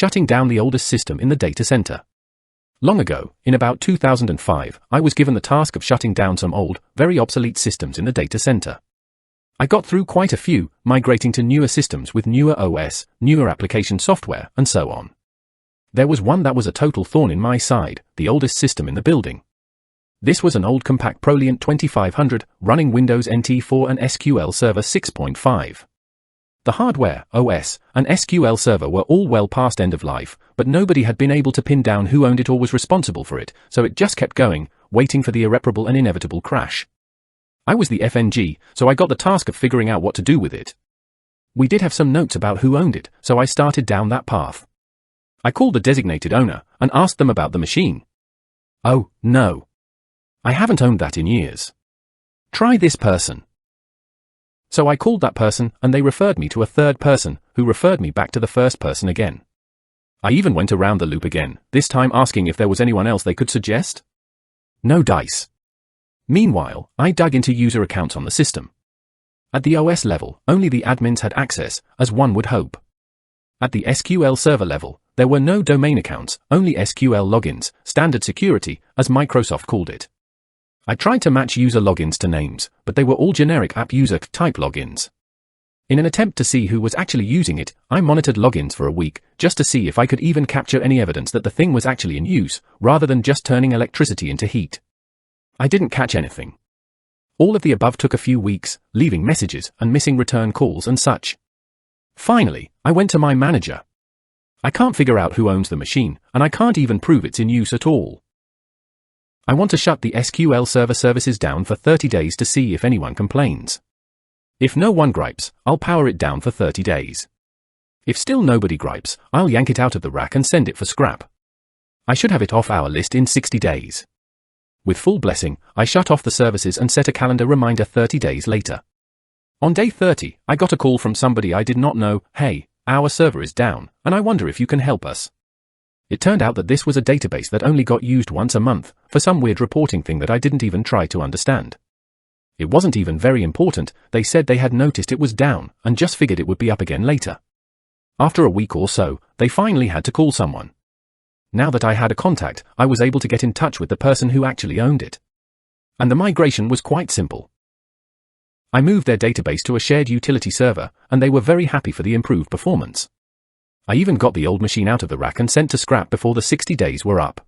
shutting down the oldest system in the data center. Long ago, in about 2005, I was given the task of shutting down some old, very obsolete systems in the data center. I got through quite a few, migrating to newer systems with newer OS, newer application software, and so on. There was one that was a total thorn in my side, the oldest system in the building. This was an old compact ProLiant 2500, running Windows NT 4 and SQL Server 6.5. The hardware, OS, and SQL Server were all well past end of life, but nobody had been able to pin down who owned it or was responsible for it, so it just kept going, waiting for the irreparable and inevitable crash. I was the FNG, so I got the task of figuring out what to do with it. We did have some notes about who owned it, so I started down that path. I called the designated owner and asked them about the machine. Oh, no. I haven't owned that in years. Try this person. So I called that person and they referred me to a third person, who referred me back to the first person again. I even went around the loop again, this time asking if there was anyone else they could suggest. No dice. Meanwhile, I dug into user accounts on the system. At the OS level, only the admins had access, as one would hope. At the SQL Server level, there were no domain accounts, only SQL logins, standard security, as Microsoft called it. I tried to match user logins to names, but they were all generic app user type logins. In an attempt to see who was actually using it, I monitored logins for a week, just to see if I could even capture any evidence that the thing was actually in use, rather than just turning electricity into heat. I didn't catch anything. All of the above took a few weeks, leaving messages and missing return calls and such. Finally, I went to my manager. I can't figure out who owns the machine, and I can't even prove it's in use at all. I want to shut the SQL Server services down for 30 days to see if anyone complains. If no one gripes, I'll power it down for 30 days. If still nobody gripes, I'll yank it out of the rack and send it for scrap. I should have it off our list in 60 days. With full blessing, I shut off the services and set a calendar reminder 30 days later. On day 30, I got a call from somebody I did not know. Hey, our server is down, and I wonder if you can help us. It turned out that this was a database that only got used once a month, for some weird reporting thing that I didn't even try to understand. It wasn't even very important, they said they had noticed it was down, and just figured it would be up again later. After a week or so, they finally had to call someone. Now that I had a contact, I was able to get in touch with the person who actually owned it. And the migration was quite simple. I moved their database to a shared utility server, and they were very happy for the improved performance. I even got the old machine out of the rack and sent to scrap before the 60 days were up.